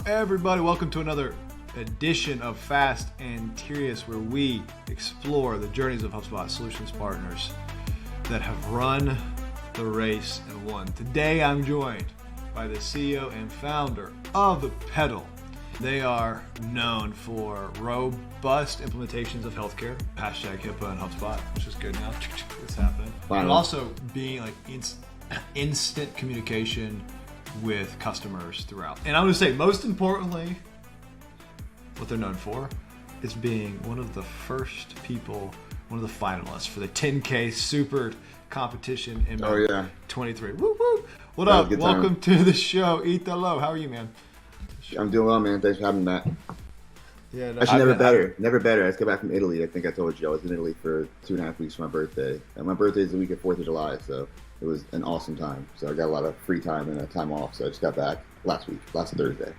everybody? Welcome to another edition of Fast and Tierious, where we explore the journeys of HubSpot Solutions Partners that have run the race and won. Today, I'm joined by the CEO and founder of Peddle. They are known for robust implementations of healthcare, hashtag HIPAA and HubSpot, which is good now. It's happening. But also being like instant communication with customers throughout. And I'm going to say, most importantly, what they're known for is being one of the first people, one of the finalists for the 10K Super competition in 23. Woo woo! What up? Welcome to the show, Italo. How are you, man? I'm doing well, man. Thanks for having me, Matt. Yeah, no, Actually, never better. I just got back from Italy. I think I told you I was in Italy for 2.5 weeks for my birthday. And my birthday is the week of 4th of July, so it was an awesome time. So I got a lot of free time and time off. So I just got back last Thursday.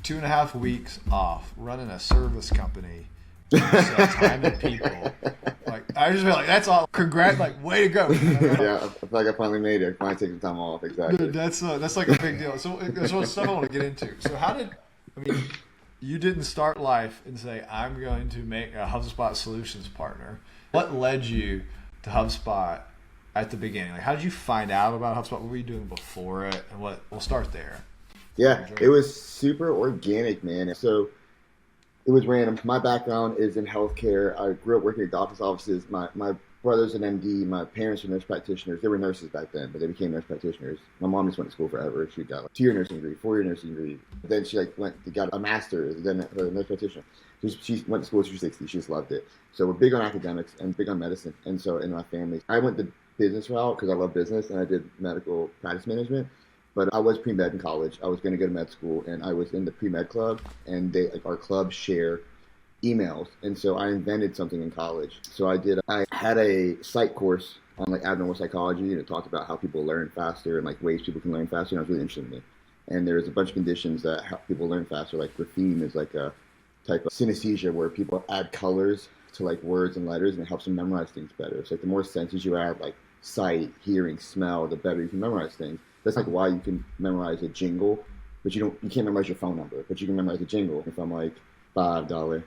2.5 weeks off, running a service company, sell time to people. Like, I just feel like that's all. Congrats, like, way to go. Yeah, I feel like I finally made it. I finally take some time off. Exactly. Dude, that's like a big deal. So there's one stuff I want to get into. So you didn't start life and say, I'm going to make a HubSpot Solutions Partner. What led you to HubSpot at the beginning? Like, how did you find out about HubSpot? What were you doing before it? And we'll start there. Yeah, it was super organic, man. So it was random. My background is in healthcare. I grew up working at doctor's offices. My brother's an MD. My parents were nurse practitioners. They were nurses back then, but they became nurse practitioners. My mom just went to school forever. She got like 2-year nursing degree, 4-year nursing degree. Then she got a master's, then a nurse practitioner. She went to school till she was 60. She just loved it. So we're big on academics and big on medicine. And so in my family, I went the business route because I love business, and I did medical practice management. But I was pre-med in college. I was going to go to med school, and I was in the pre-med club, and our club share emails. And so I invented something in college. So I had a psych course on like abnormal psychology, and it talked about how people learn faster and like ways people can learn faster. And I was really interested in it. And there's a bunch of conditions that help people learn faster. Like grapheme is like a type of synesthesia where people add colors to like words and letters, and it helps them memorize things better. So like the more senses you add, like sight, hearing, smell, the better you can memorize things. That's like why you can memorize a jingle, but you can't memorize your phone number, but you can memorize a jingle. If I'm like $5,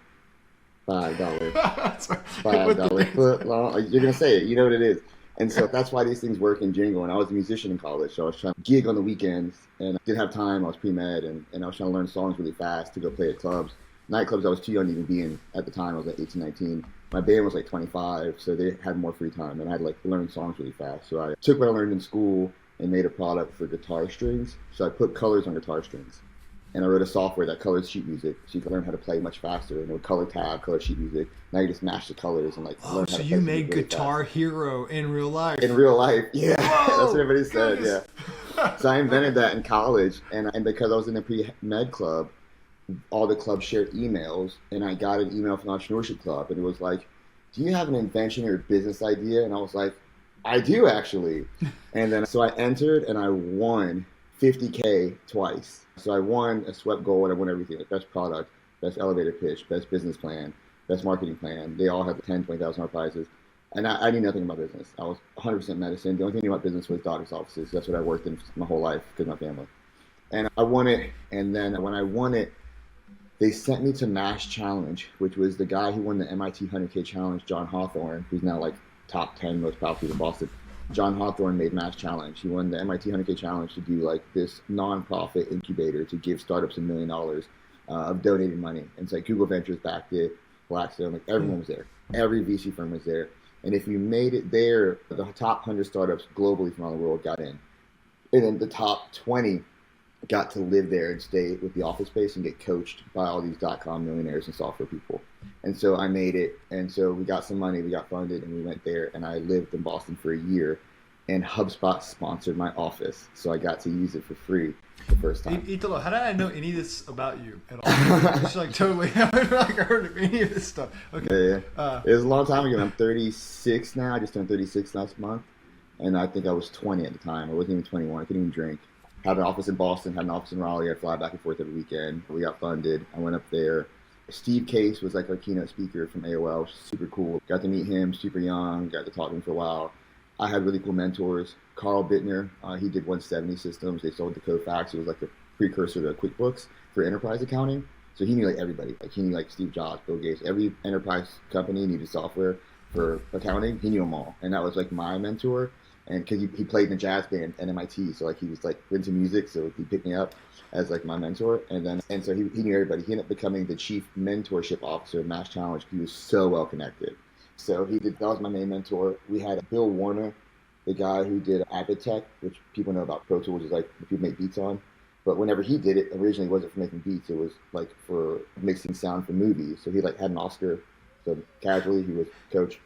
foot long, you're gonna say it. You know what it is. And so that's why these things work in jingle. And I was a musician in college, so I was trying to gig on the weekends, and I didn't have time. I was pre-med, and I was trying to learn songs really fast to go play at clubs. Nightclubs I was too young to even be in at the time. I was like 18, 19. My band was like 25, so they had more free time, and I had to like learn songs really fast. So I took what I learned in school and made a product for guitar strings. So I put colors on guitar strings. And I wrote a software that colors sheet music, so you can learn how to play much faster. And it would color tab, color sheet music. Now you just mash the colors and like learn how to play. So you made Guitar Hero in real life. In real life, yeah. Whoa, that's what everybody said, yeah. So I invented that in college, and because I was in the pre-med club, all the clubs shared emails, and I got an email from the Entrepreneurship Club, and it was like, do you have an invention or a business idea? And I was like, I do actually. And then so I entered and I won $50K twice. So I won a swept gold. I won everything, like best product, best elevator pitch, best business plan, best marketing plan. They all had $10,000, $20,000 prizes. And I knew nothing about business. I was 100% medicine. The only thing I knew about business was doctor's offices. That's what I worked in my whole life because of my family. And I won it. And then when I won it, they sent me to MassChallenge, which was the guy who won the MIT 100K challenge, John Hawthorne, who's now like top 10 most powerful people in Boston. John Hawthorne made MassChallenge. He won the MIT 100K challenge to do like this non-profit incubator to give startups $1 million of donated money. And so like Google Ventures backed it, Blackstone, like everyone was there. Every VC firm was there. And if you made it there, the top 100 startups globally from around the world got in. And then the top 20 got to live there and stay with the office space and get coached by all these .com millionaires and software people. And so I made it. And so we got some money, we got funded, and we went there. And I lived in Boston for a year. And HubSpot sponsored my office. So I got to use it for free the first time. Italo, how did I know any of this about you at all? It's like totally, I haven't like heard of any of this stuff. Okay. Yeah. It was a long time ago. I'm 36 now. I just turned 36 last month. And I think I was 20 at the time. I wasn't even 21. I couldn't even drink. Had an office in Boston, had an office in Raleigh. I'd fly back and forth every weekend. We got funded. I went up there. Steve Case was like our keynote speaker from AOL, which is super cool. Got to meet him, super young, got to talk to him for a while. I had really cool mentors. Carl Bittner, he did 170 systems. They sold to Kofax. It was like the precursor to QuickBooks for enterprise accounting. So he knew like everybody. Like he knew like Steve Jobs, Bill Gates, every enterprise company needed software for accounting. He knew them all, and that was like my mentor. And because he played in a jazz band at MIT, so like he was like into music, so he picked me up as like my mentor. And so he knew everybody. He ended up becoming the chief mentorship officer of MassChallenge. He was so well connected. So that was my main mentor. We had Bill Warner, the guy who did Tech, which people know about Pro Tools, is like the people make beats on. But whenever he did it, originally it wasn't for making beats. It was like for mixing sound for movies. So he like had an Oscar. So casually, he was coach.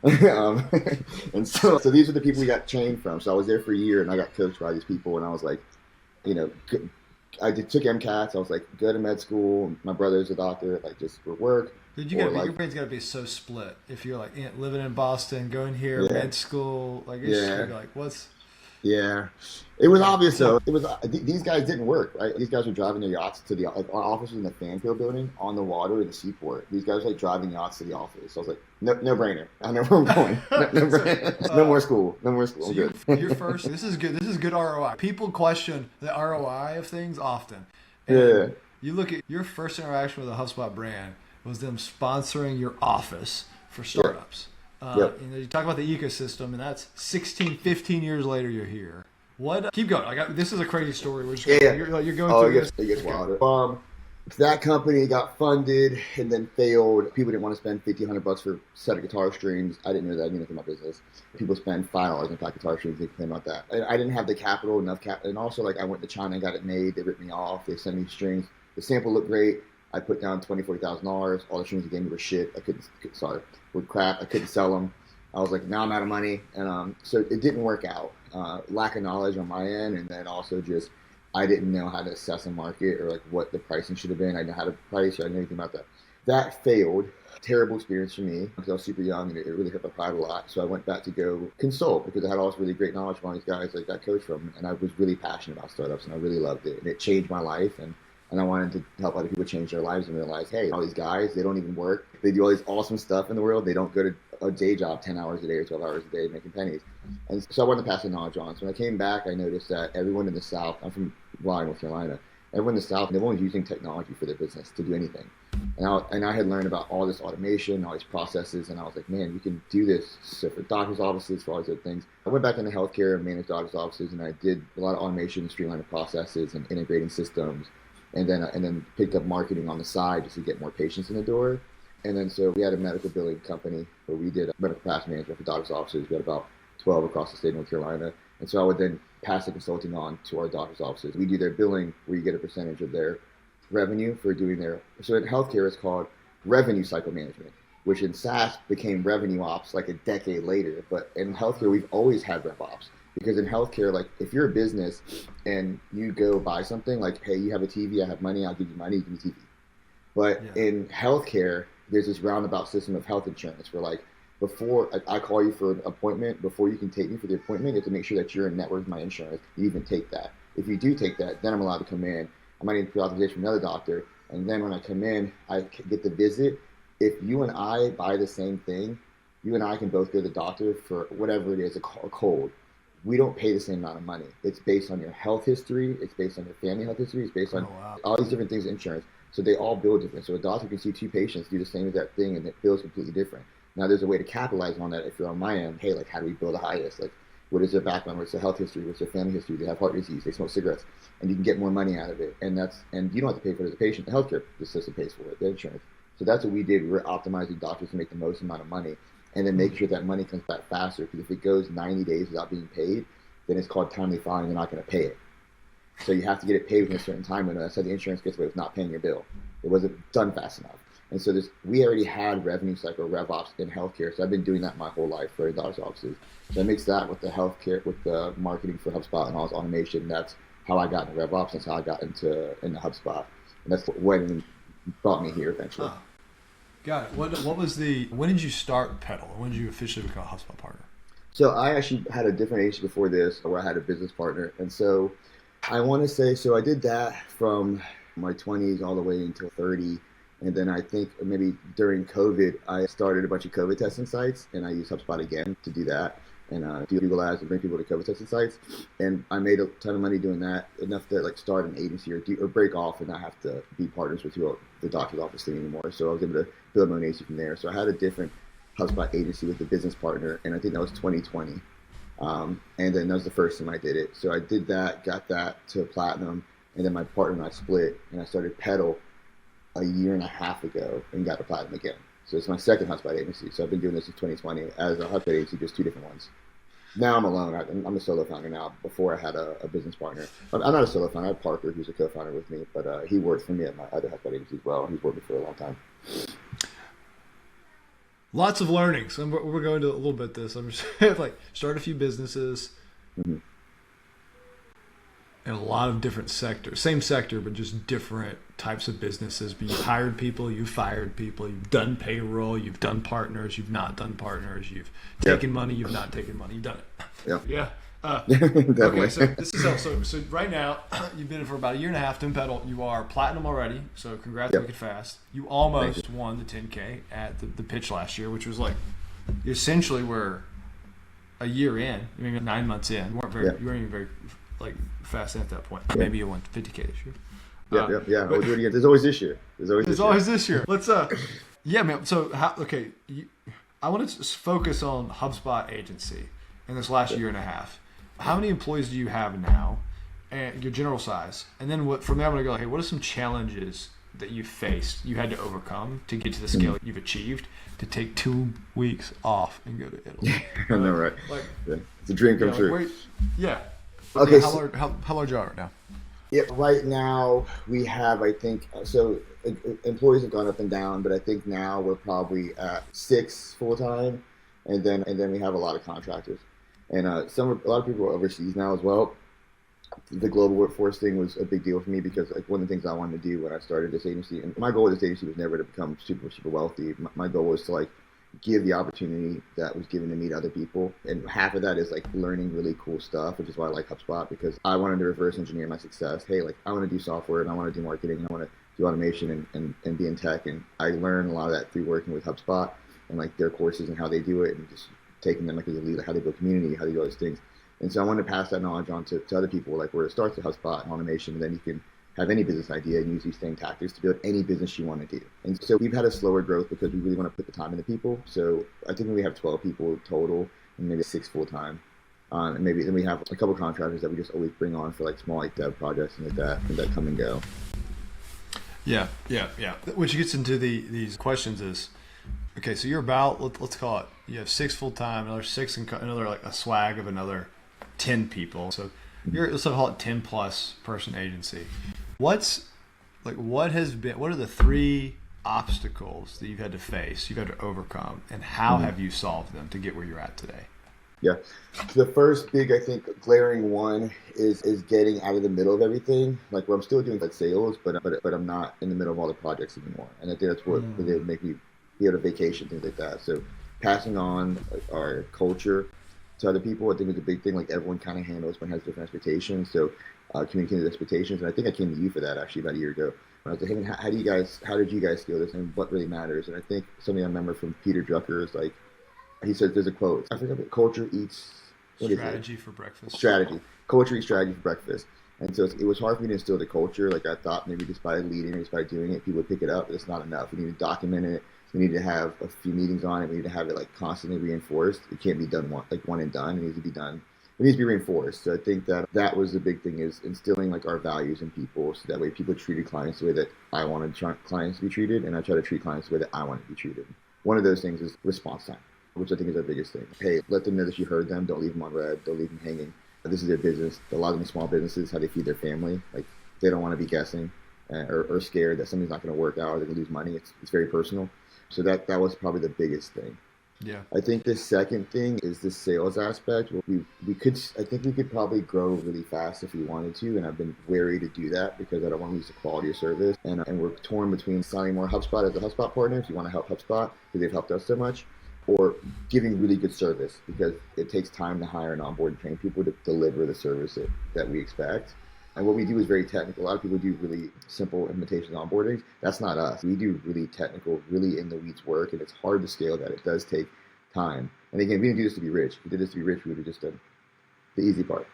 And so these are the people we got trained from. So I was there for a year, and I got coached by these people. And I was like, took MCATs. I was like, go to med school. My brother's a doctor, like just for work. Dude, your brain's got to be so split. If you're like living in Boston, going here, med school, like it's just like what's. Yeah, it was obvious though. It was these guys didn't work, right? These guys were driving their yachts to our office was in the Fanfield building on the water in the seaport. These guys were like driving yachts to the office. So I was like, no brainer. I know where I'm going. No more school. No more school. So your first. This is good. This is good ROI. People question the ROI of things often. And you look at your first interaction with a HubSpot brand was them sponsoring your office for startups. You talk about the ecosystem, and that's 15 years later, you're here. Keep going. This is a crazy story. You're going through this. It gets wilder. That company got funded and then failed. People didn't want to spend $1,500 for a set of guitar strings. I didn't know that. I knew nothing about business. People spend $5 on a pack of guitar strings. They complain about that. And I didn't have the capital, and also like I went to China and got it made. They ripped me off. They sent me strings. The sample looked great. I put down $40,000. All the strings they gave me were shit. Were crap. I couldn't sell them. I was like, now I'm out of money. And so it didn't work out. Lack of knowledge on my end, and then also just I didn't know how to assess a market or like what the pricing should have been. I didn't know how to price or I didn't know anything about that. That failed. Terrible experience for me because I was super young and it really hurt my pride a lot. So I went back to go consult because I had all this really great knowledge from all these guys I got coached from, and I was really passionate about startups and I really loved it. And it changed my life, and I wanted to help other people change their lives and realize, hey, all these guys, they don't even work. They do all this awesome stuff in the world. They don't go to a day job 10 hours a day or 12 hours a day making pennies. And so I wanted to pass the knowledge on. So when I came back, I noticed that everyone in the South, I'm from Raleigh, North Carolina, everyone in the South, no one was using technology for their business to do anything. And I had learned about all this automation, all these processes, and I was like, man, we can do this. So for doctors' offices, for all these other things. I went back into healthcare and managed doctors' offices, and I did a lot of automation, streamlining processes and integrating systems. And then picked up marketing on the side just to get more patients in the door. And then so we had a medical billing company where we did medical practice management for doctors' offices. We had about 12 across the state of North Carolina. And so I would then pass the consulting on to our doctors' offices. We do their billing where you get a percentage of their revenue for doing so in healthcare it's called revenue cycle management, which in SaaS became revenue ops like a decade later. But in healthcare, we've always had rev ops. Because in healthcare, like if you're a business and you go buy something like, hey, you have a TV, I have money, I'll give you money, you give me TV. But in healthcare, there's this roundabout system of health insurance where like before I call you for an appointment, before you can take me for the appointment, you have to make sure that you're in network with my insurance. You even take that. If you do take that, then I'm allowed to come in. I might need pre-authorization from another doctor. And then when I come in, I get the visit. If you and I buy the same thing, you and I can both go to the doctor for whatever it is, a cold. We don't pay the same amount of money. It's based on your health history. It's based on your family health history. It's based on all these different things, insurance. So they all bill different. So a doctor can see two patients do the same exact thing and it bills completely different. Now there's a way to capitalize on that if you're on my end. Hey, like how do we bill the highest? Like what is their background? What's their health history? What's their family history? They have heart disease. They smoke cigarettes. And you can get more money out of it. And you don't have to pay for it as a patient. The healthcare system pays for it, the insurance. So that's what we did. We were optimizing doctors to make the most amount of money and then make sure that money comes back faster. Because if it goes 90 days without being paid, then it's called timely filing. They're not going to pay it. So you have to get it paid within a certain time window. That's how the insurance gets away with not paying your bill. It wasn't done fast enough. And so we already had revenue cycle, rev ops in healthcare. So I've been doing that my whole life for doctor's offices. So I mix that with the healthcare, with the marketing for HubSpot and all this automation. That's how I got into rev ops. That's how I got into HubSpot. And that's what brought me here eventually. Oh. Got it. When did you start Peddle? When did you officially become a HubSpot partner? So I actually had a different agency before this where I had a business partner. And so I want to say, I did that from my 20s all the way until 30. And then I think maybe during COVID, I started a bunch of COVID testing sites and I used HubSpot again to do that. and do Google ads and bring people to COVID testing sites. And I made a ton of money doing that, enough to like start an agency or break off and not have to be partners with the doctor's office thing anymore. So I was able to build my own agency from there. So I had a different HubSpot agency with a business partner, and I think that was 2020. And then that was the first time I did it. So I did that, got that to platinum, and then my partner and I split, and I started Peddle a year and a half ago and got to platinum again. So it's my second HubSpot agency. So I've been doing this since 2020 as a HubSpot agency, just 2 different ones. Now I'm alone. I'm a solo founder now. Before I had a business partner. I'm not a solo founder. I have Parker, who's a co-founder with me, but he works for me at my other HubSpot agency as well. He's worked with me for a long time. Lots of learning. So we're going to a little bit this. I'm just like start a few businesses in a lot of different sectors. Same sector, but just different types of businesses. But you've hired people, you've fired people, you've done payroll, you've done partners, you've not done partners, you've taken money, you've not taken money, you've done it. Yeah. Definitely. Okay, so this is so right now you've been in for about a year and a half doing Peddle. You are platinum already, so congrats, make it fast. You almost won the 10K at the pitch last year, which was like you essentially were a year in, maybe 9 months in. You weren't even very like fast at that point. Maybe you won 50K this year. Yeah. We'll do it again. There's always this year. There's always this year. Let's yeah, man. So I want to focus on HubSpot agency in this last year and a half. How many employees do you have now, and your general size? And then from there, I'm gonna go. Hey, what are some challenges that you faced, you had to overcome to get to the scale you've achieved to take 2 weeks off and go to Italy? I know, right? It's a dream come true. Okay. How large are you right now? Yeah, right now we have, I think, so employees have gone up and down, but I think now we're probably at 6 full time, and then we have a lot of contractors. And a lot of people are overseas now as well. The global workforce thing was a big deal for me because like one of the things I wanted to do when I started this agency, and my goal with this agency was never to become super, super wealthy. My goal was to like give the opportunity that was given to me to other people. And half of that is like learning really cool stuff, which is why I like HubSpot, because I wanted to reverse engineer my success. Hey, like I want to do software and I want to do marketing and I want to do automation and be in tech. And I learned a lot of that through working with HubSpot and like their courses and how they do it and just taking them like as a lead, like how they build community, how they do all those things. And so I wanted to pass that knowledge on to other people, like where it starts at HubSpot and automation, and then you can have any business idea and use these same tactics to build any business you want to do. And so we've had a slower growth because we really want to put the time into people. So I think we have 12 people total and maybe 6 full time. And maybe then we have a couple contractors that we just always bring on for like small like dev projects and like that come and go. Yeah. Which gets into these questions is, okay, so you're about, let's call it, you have 6 full time, another 6 and another like a swag of another 10 people. So let's call it 10 plus person agency. What are the 3 obstacles that you've had to face, you've had to overcome, and how have you solved them to get where you're at today? Yeah. The first big, I think, glaring one is getting out of the middle of everything. Like where I'm still doing like sales, but I'm not in the middle of all the projects anymore. And I think that's what they would make me be able to vacation, things like that. So passing on our culture to other people, I think is a big thing. Like everyone kind of handles, but has different expectations. So communicating the expectations. And I think I came to you for that actually about a year ago. When I was like, hey, how did you guys scale this and what really matters? And I think something I remember from Peter Drucker is like, he says there's a quote. I forget what culture eats strategy for breakfast. Strategy. Culture eats strategy for breakfast. And so it was hard for me to instill the culture. Like I thought maybe just by leading or just by doing it, people would pick it up, but it's not enough. We need to document it. We need to have a few meetings on it. We need to have it like constantly reinforced. It can't be done one and done. It needs to be done. It needs to be reinforced. So I think that was the big thing, is instilling like our values in people, so that way people treated clients the way that I wanted clients to be treated, and I try to treat clients the way that I want to be treated. One of those things is response time, which I think is our biggest thing. Hey, let them know that you heard them. Don't leave them on red. Don't leave them hanging. This is their business. A lot of them small businesses, how they feed their family. Like they don't want to be guessing or scared that something's not going to work out or they're going to lose money. It's very personal. So that was probably the biggest thing. Yeah. I think the second thing is the sales aspect. I think we could probably grow really fast if we wanted to, and I've been wary to do that because I don't want to lose the quality of service. And we're torn between selling more HubSpot as a HubSpot partner if you want to help HubSpot because they've helped us so much, or giving really good service because it takes time to hire and onboard and train people to deliver the service that we expect. And what we do is very technical. A lot of people do really simple implementation onboarding. That's not us. We do really technical, really in the weeds work, and it's hard to scale that. It does take time. And again, we didn't do this to be rich. If we did this to be rich, we would have just done the easy part.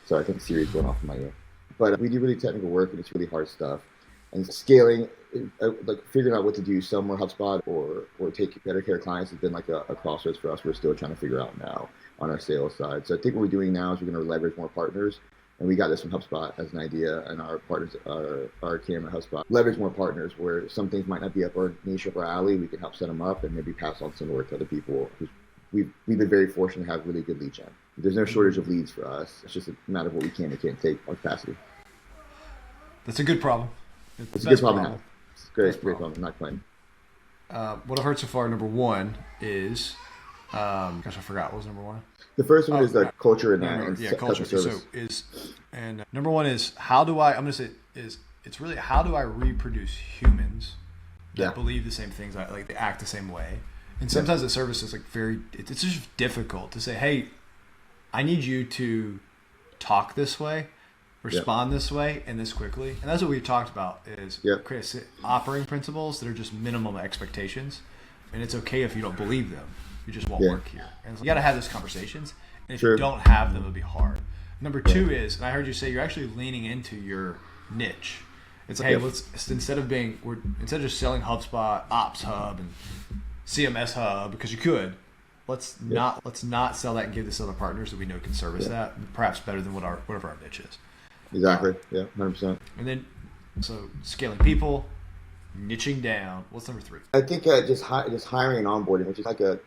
So I think Siri's going off in my ear. But we do really technical work, and it's really hard stuff. And scaling, like figuring out what to do, sell more HubSpot or take better care of clients has been like a crossroads for us. We're still trying to figure out now on our sales side. So I think what we're doing now is we're going to leverage more partners. And we got this from HubSpot as an idea, and our partners, our team at HubSpot, leverage more partners where some things might not be up our niche, up our alley. We can help set them up and maybe pass on some work to other people. We've been very fortunate to have really good lead gen. There's no shortage of leads for us. It's just a matter of what we can and can't take our capacity. That's a good problem. It's a good problem to have. It's a great problem. I'm not complaining. What I've heard so far, number one is, gosh, I forgot. What was number one? The first one is the culture and culture. Service. Number one is it's really how do I reproduce humans that believe the same things, like they act the same way. And sometimes the service is like it's just difficult to say, hey, I need you to talk this way, respond this way, and this quickly. And that's what we've talked about is create operating principles that are just minimum expectations. And it's okay if you don't believe them. You just won't work here. And so you got to have those conversations. And if you don't have them, it'll be hard. Number two is, and I heard you say you're actually leaning into your niche. It's like, hey, instead of just selling HubSpot, Ops Hub, and CMS Hub, because you could, let's not sell that and give this to other partners that we know can service that perhaps better than whatever our niche is. Exactly. 100%. And then, so scaling people, niching down. What's number three? I think just hiring and onboarding, which is like the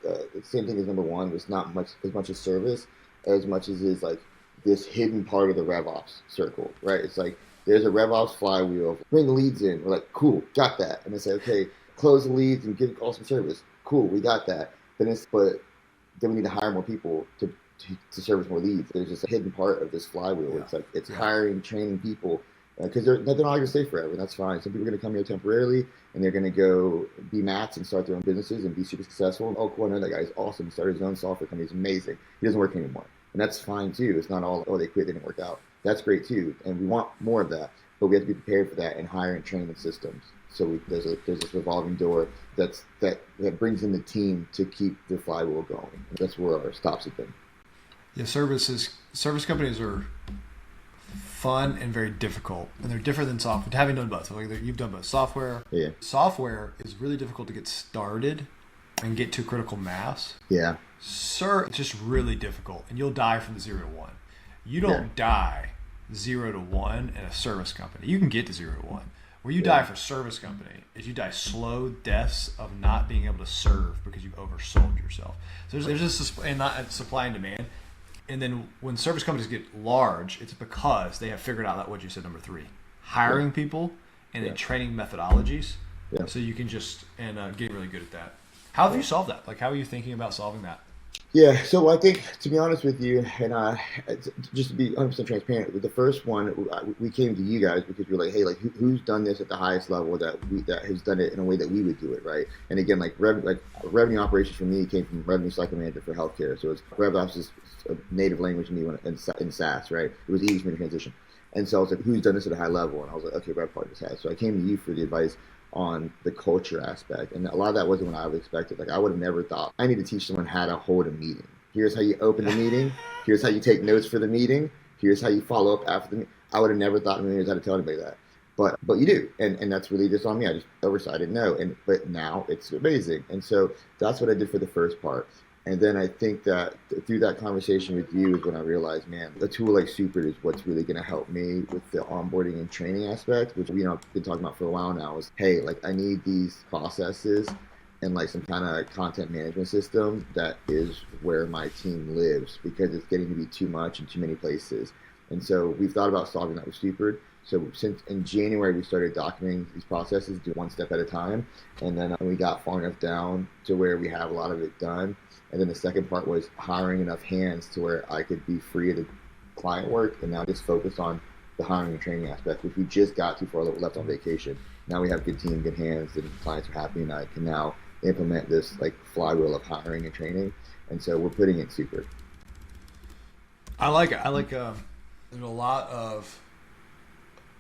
same thing as number one. It's not as much as service as much as is like this hidden part of the RevOps circle, right? It's like there's a RevOps flywheel. Bring the leads in. We're like, cool, got that. And they say, okay, close the leads and give awesome service. Cool, we got that. But then we need to hire more people to service more leads. There's just a hidden part of this flywheel. Yeah. It's like it's hiring, training people. Because they're not going to stay forever, and that's fine. Some people are going to come here temporarily, and they're going to go be Mats and start their own businesses and be super successful. Oh, cool, I know that guy's awesome. He started his own software company. He's amazing. He doesn't work anymore. And that's fine, too. It's not all, they quit, they didn't work out. That's great, too. And we want more of that. But we have to be prepared for that and hire and train the systems. So there's this revolving door that brings in the team to keep the flywheel going. And that's where our stops have been. Yeah, service companies are fun and very difficult, and they're different than software. Having done both, like you've done both software. Yeah. Software is really difficult to get started and get to critical mass. Yeah. It's just really difficult, and you'll die from 0 to 1. You don't die 0 to 1 in a service company. You can get to 0 to 1. Where you die for service company is you die slow deaths of not being able to serve because you've oversold yourself. So there's just not supply and demand. And then when service companies get large, it's because they have figured out that what you said, number three, hiring people and then training methodologies. Yeah. So you can just get really good at that. How have you solved that? Like, how are you thinking about solving that? Yeah, so I think, to be honest with you, and just to be 100% transparent, with the first one, we came to you guys because we were like, hey, like who's done this at the highest level that has done it in a way that we would do it, right? And again, like revenue operations for me came from revenue cycle manager for healthcare, so it's RevOps is a native language to me in SaaS, right? It was easy for me to transition, and so I was like, who's done this at a high level? And I was like, okay, RevPart has. So I came to you for the advice on the culture aspect, and a lot of that wasn't what I would have expected. Like I would have never thought I need to teach someone how to hold a meeting. Here's how you open the meeting. Here's how you take notes for the meeting. Here's how you follow up after the meeting. I would have never thought in a million years how to tell anybody that, but you do, and that's really just on me. I just oversight, I didn't know, but now it's amazing, and so that's what I did for the first part. And then I think that through that conversation with you is when I realized, man, a tool like Super is what's really going to help me with the onboarding and training aspect, which I've been talking about for a while now. Is hey, like I need these processes and like some kind of content management system that is where my team lives, because it's getting to be too much in too many places. And so we've thought about solving that with Super. So since in January, we started documenting these processes, do one step at a time. And then we got far enough down to where we have a lot of it done. And then the second part was hiring enough hands to where I could be free of the client work and now just focus on the hiring and training aspect, which we just got to for left on vacation. Now we have good team, good hands, and clients are happy, and I can now implement this like flywheel of hiring and training. And so we're putting it Super. I like it. There's a lot of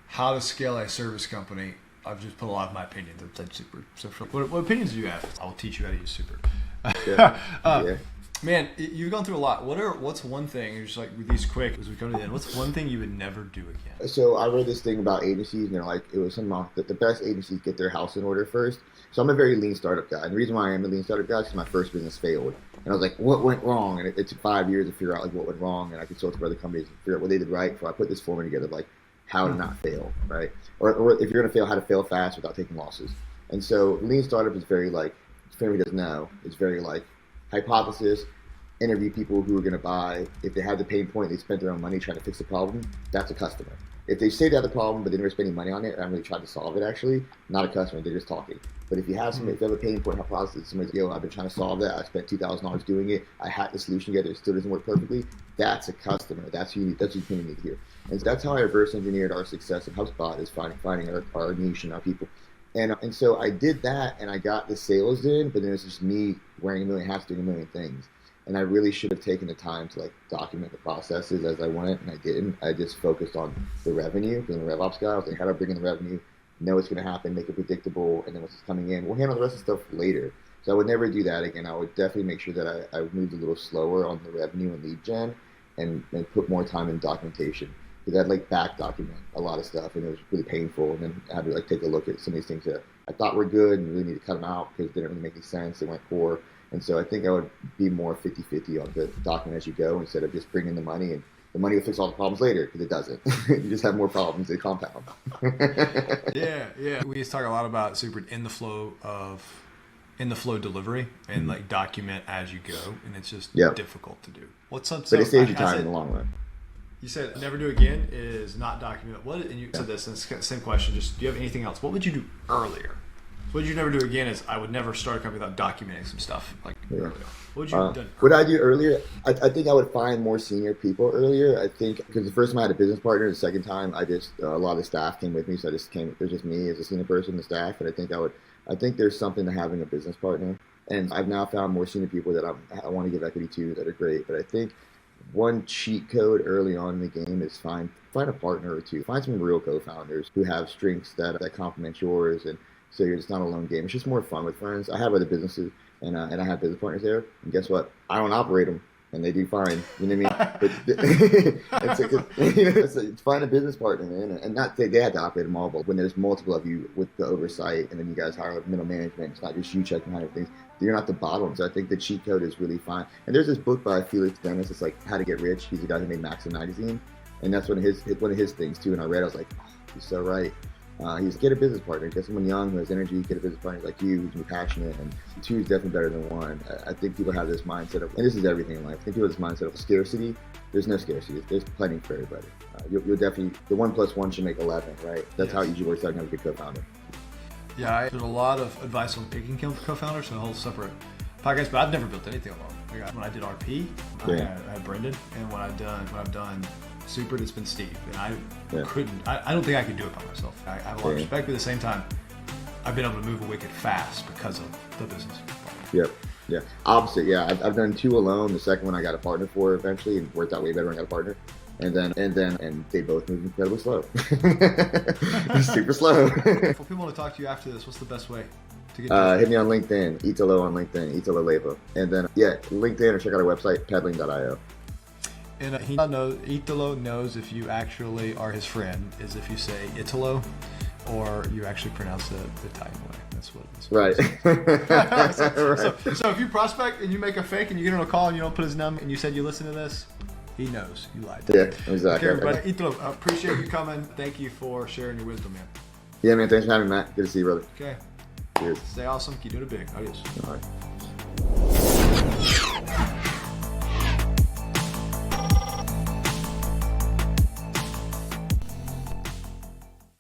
how to scale a service company. I've just put a lot of my opinions inside Super. So what opinions do you have? I'll teach you how to use Super. Yeah. Yeah. Man, you've gone through a lot. What's one thing, you're just like with these quick as we come to the end, what's one thing you would never do again? So I read this thing about agencies, and they're like, it was something about that the best agencies get their house in order first. So I'm a very lean startup guy. And the reason why I am a lean startup guy is because my first business failed. And I was like, what went wrong? And it took 5 years to figure out like what went wrong. And I consulted for other companies to figure out what they did right. So I put this formula together of like how to not fail, right? Or if you're going to fail, how to fail fast without taking losses. And so lean startup is very like, if anybody doesn't know, it's very like hypothesis, interview people who are going to buy. If they have the pain point, they spent their own money trying to fix the problem, that's a customer. If they say they have the problem, but they never spend any money on it, and haven't really tried to solve it actually, not a customer, they're just talking. But if you have somebody, if you have a pain point hypothesis, somebody's like, yo, I've been trying to solve that, I spent $2,000 doing it, I hacked the solution together, it still doesn't work perfectly, that's a customer. That's who you need, that's who you need here. And so that's how I reverse engineered our success in HubSpot, is finding our niche and our people. And so I did that, and I got the sales in, but then it's just me wearing a million hats, doing a million things. And I really should have taken the time to like document the processes as I went, and I didn't. I just focused on the revenue, being a RevOps guy. I was like, how do I bring in the revenue, know what's going to happen, make it predictable, and then what's coming in, we'll handle the rest of the stuff later. So I would never do that again. I would definitely make sure that I moved a little slower on the revenue and lead gen, and put more time in documentation. Because I'd like back document a lot of stuff, and it was really painful. And then I had to like take a look at some of these things that I thought were good and really need to cut them out because they didn't really make any sense. They went poor. And so I think I would be more 50-50 on the document as you go, instead of just bringing the money, and the money will fix all the problems later, because it doesn't. You just have more problems, they compound. Yeah. We used to talk a lot about super in the flow delivery, and like document as you go, and it's just difficult to do. What's something? But it saves you time in the long run. You said never do again is not document. What? And you said this, and it's the same question. Just, do you have anything else? What would you do earlier? What would you never do again is I would never start a company without documenting some stuff earlier. What would you have done? What I do earlier, I think I would find more senior people earlier. I think because the first time I had a business partner, the second time I just a lot of the staff came with me, so there's just me as a senior person in the staff, and I think there's something to having a business partner, and I've now found more senior people that I want to give equity to that are great. But I think one cheat code early on in the game is find a partner or two, find some real co-founders who have strengths that complement yours, and so it's not a lone game. It's just more fun with friends. I have other businesses, and I have business partners there. And guess what? I don't operate them, and they do fine. You know what I mean? It's find a business partner, man. And not they have to operate them all, but when there's multiple of you with the oversight, and then you guys hire middle management, it's not just you checking out things. You're not the bottom. So I think the cheat code is really fine. And there's this book by Felix Dennis. It's like How to Get Rich. He's the guy who made Maxim magazine, and that's one of his things too. And I read, I was like, oh, he's so right. He's get a business partner, get someone young who has energy, get a business partner like you who's passionate, and two is definitely better than one. I think people have this mindset of, and this is everything in life, I think people have this mindset of scarcity. There's no scarcity, there's plenty for everybody. You'll definitely, the 1 + 1 should make 11, right? That's how it usually works out to have a good co-founder. Yeah, there's a lot of advice on picking co-founders, so a whole separate podcast, but I've never built anything alone. Like when I did RP, I had Brendan, and when I've done Super, it's been Steve, and I don't think I could do it by myself. I have a lot of respect, but at the same time, I've been able to move a wicked fast because of the business. Yeah. Opposite, yeah. I've done 2 alone. The second one I got a partner for eventually, and worked out way better when I got a partner. And they both moved incredibly slow. Super slow. If people want to talk to you after this, what's the best way to get hit me on LinkedIn, Italo on LinkedIn, Italo Leva. And then, LinkedIn, or check out our website, peddling.io. And Italo knows if you actually are his friend is if you say Italo, or you actually pronounce the Italian way. That's what it is. Right. So if you prospect and you make a fake and you get on a call and you don't put his number and you said you listen to this, he knows you lied. Yeah, exactly. Okay, everybody. Italo, appreciate you coming. Thank you for sharing your wisdom, man. Yeah, man. Thanks for having me, Matt. Good to see you, brother. Okay. Cheers. Stay awesome. Keep doing it big. Adios. All right.